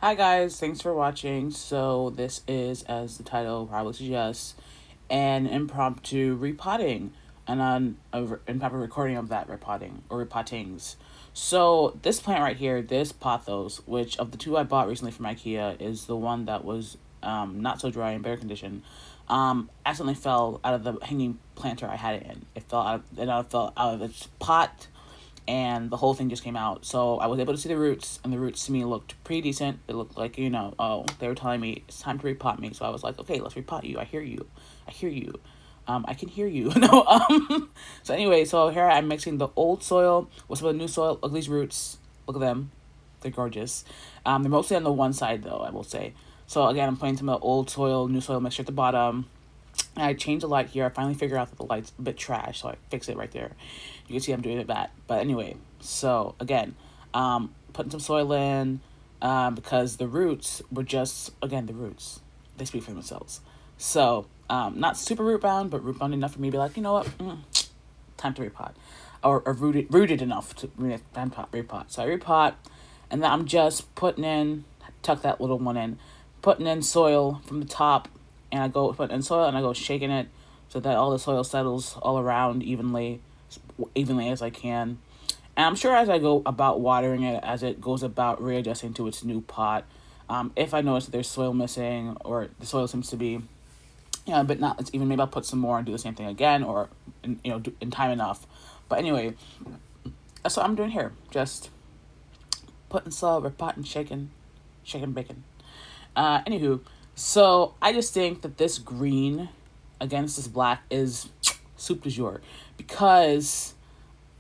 Hi guys, thanks for watching. So this is, as the title probably suggests, an impromptu repotting and an improper recording of that repotting or repottings. So this plant right here, this pothos, which of the two I bought recently from IKEA, is the one that was not so dry and better condition. Accidentally fell out of the hanging planter I had it in. It fell out of its pot, and the whole thing just came out. So I was able to see the roots, and the roots to me looked pretty decent. It looked like, oh, they were telling me it's time to repot me. So I was like, okay, let's repot you. I hear you. I hear you. I can hear you. No. So anyway, so here I'm mixing the old soil with some of the new soil. Look at these roots. Look at them. They're gorgeous. They're mostly on the one side though, I will say. So again, I'm putting some of the old soil, new soil mixture at the bottom. And I changed the light here. I finally figured out that the light's a bit trash, so I fix it right there. You can see I'm doing that. But anyway, so again, putting some soil in, because the roots were just, again, the roots. They speak for themselves. So, not super root bound, but root bound enough for me to be like, you know what, time to repot. Or rooted enough to repot. So I repot, and then I'm just putting in, tuck that little one in, putting in soil from the top, and I go put in soil and I go shaking it so that all the soil settles all around evenly as I can. And I'm sure as I go about watering it, as it goes about readjusting to its new pot, if I notice that there's soil missing or the soil seems to be, but not, it's even, maybe I'll put some more and do the same thing again, or in time enough. But anyway, that's what I'm doing here. Just putting soil, repotting, shaking, bacon. Anywho, so I just think that this green against this black is soup du jour, because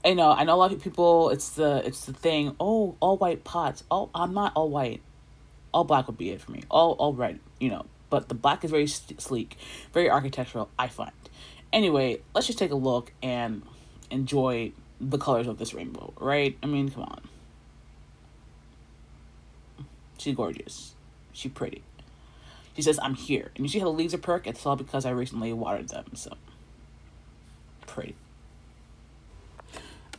I know a lot of people. It's the thing. Oh, all white pots. Oh, I'm not all white. All black would be it for me. All red. But the black is very sleek, very architectural, I find. Anyway, let's just take a look and enjoy the colors of this rainbow, right? I mean, come on. She's gorgeous. She's pretty. She says, I'm here. And you see how the leaves are perked? It's all because I recently watered them, so pretty.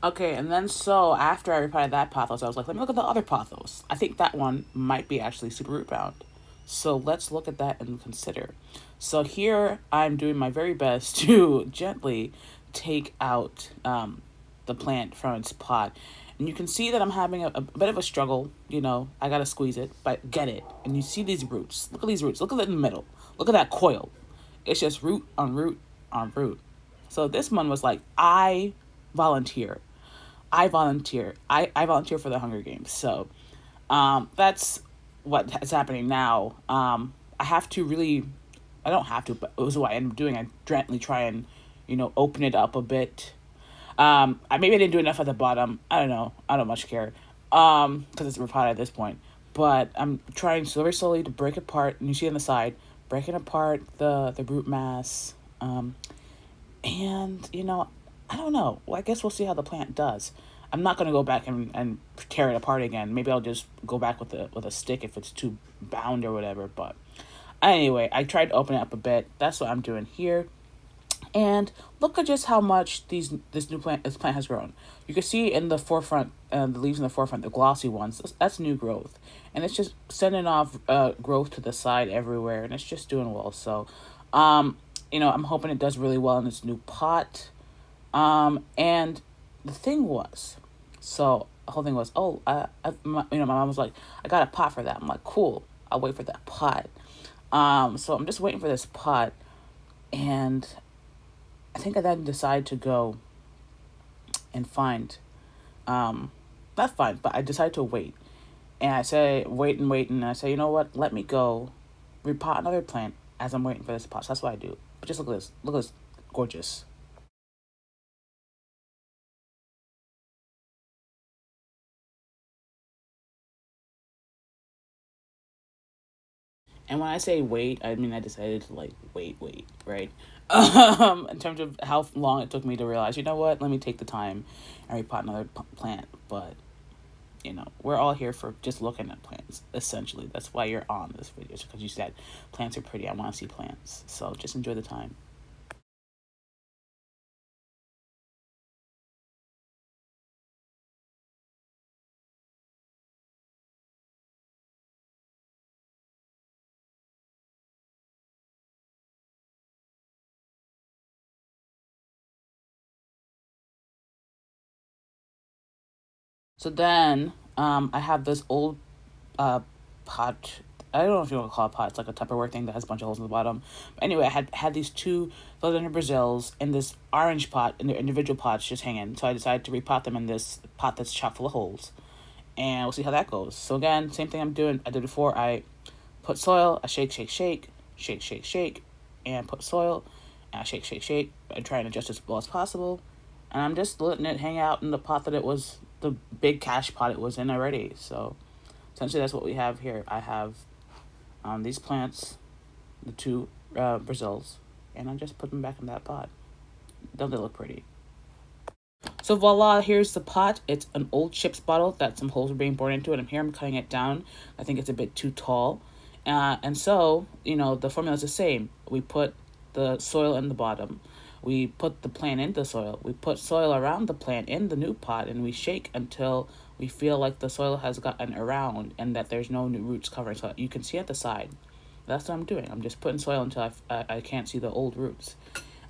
Okay, and then so after I repotted that pothos, I was like, let me look at the other pothos. I think that one might be actually super root bound. So let's look at that and consider. So here I'm doing my very best to gently take out the plant from its pot. And you can see that I'm having a bit of a struggle. I gotta squeeze it, but get it. And you see these roots. Look at these roots. Look at it in the middle. Look at that coil. It's just root on root on root. So this one was like, I volunteer. I volunteer for the Hunger Games. So that's what is happening now. I have to really, I don't have to, but it was what I ended up doing. I gently try and, open it up a bit. Maybe I didn't do enough at the bottom. I don't know. I don't much care. Because it's repotted at this point. But I'm trying very slowly to break apart. And you see on the side, breaking apart the root mass. And I don't know. Well, I guess we'll see how the plant does. I'm not gonna go back and tear it apart again. Maybe I'll just go back with a stick if it's too bound or whatever. But anyway, I tried to open it up a bit. That's what I'm doing here. And look at just how much this plant has grown. You can see in the forefront, the leaves in the forefront, the glossy ones. That's new growth, and it's just sending off growth to the side everywhere, and it's just doing well. So, I'm hoping it does really well in this new pot. And the thing was, so the whole thing was, my mom was like, I got a pot for that. I'm like, cool. I'll wait for that pot. So I'm just waiting for this pot, and I think I then decide to go and find, not find, but I decide to wait. And I say, wait and wait, and I say, you know what? Let me go repot another plant as I'm waiting for this pot. So that's what I do. But just look at this. Look at this. Gorgeous. And when I say wait, I mean I decided to wait, right? In terms of how long it took me to realize, you know what? Let me take the time and repot another plant. But we're all here for just looking at plants. Essentially, that's why you're on this video, because you said plants are pretty. I want to see plants, so just enjoy the time. So then I have this old pot. I don't know if you want to call it pot. It's like a Tupperware thing that has a bunch of holes in the bottom. But anyway, I had these two Philodendron Brazils in this orange pot, in their individual pots just hanging. So I decided to repot them in this pot that's chock full of holes. And we'll see how that goes. So again, same thing I did before. I put soil, I shake, and put soil, and I shake, and try and adjust as well as possible. And I'm just letting it hang out in the pot that it was, the big cash pot it was in already. So essentially that's what we have here. I have these plants, the two Brazils, and I just put them back in that pot. Don't they look pretty? So voila, here's the pot. It's an old chips bottle that some holes are being bored into, and I'm cutting it down. I think it's a bit too tall. And so, the formula is the same. We put the soil in the bottom. We put the plant in the soil. We put soil around the plant in the new pot, and we shake until we feel like the soil has gotten around and that there's no new roots covering. So you can see at the side. That's what I'm doing. I'm just putting soil until I can't see the old roots.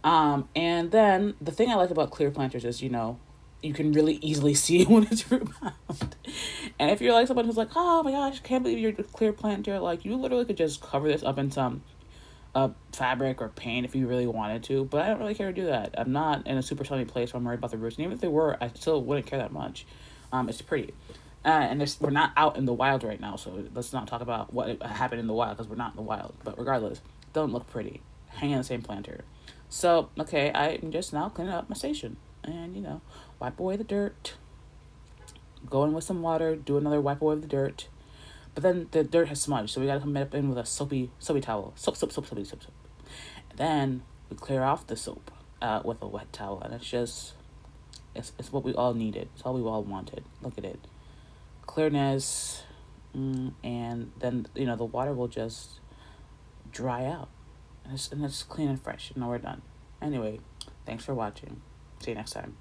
And then the thing I like about clear planters is, you can really easily see when it's root bound. And if you're like someone who's like, oh my gosh, can't believe you're a clear planter, like you literally could just cover this up in some fabric or paint if you really wanted to. But I don't really care to do that. I'm not in a super sunny place where I'm worried about the roots. And even if they were, I still wouldn't care that much. It's pretty. And we're not out in the wild right now, so let's not talk about what happened in the wild because we're not in the wild. But regardless, don't look pretty. Hang in the same planter. So, okay, I'm just now cleaning up my station. And, wipe away the dirt. Go in with some water. Do another wipe away of the dirt. But then the dirt has smudged, so we gotta come up in with a soapy towel. Soap. And then we clear off the soap with a wet towel. And it's what we all needed. It's all we all wanted. Look at it. Clearness. And then, the water will just dry out. And it's clean and fresh. And now we're done. Anyway, thanks for watching. See you next time.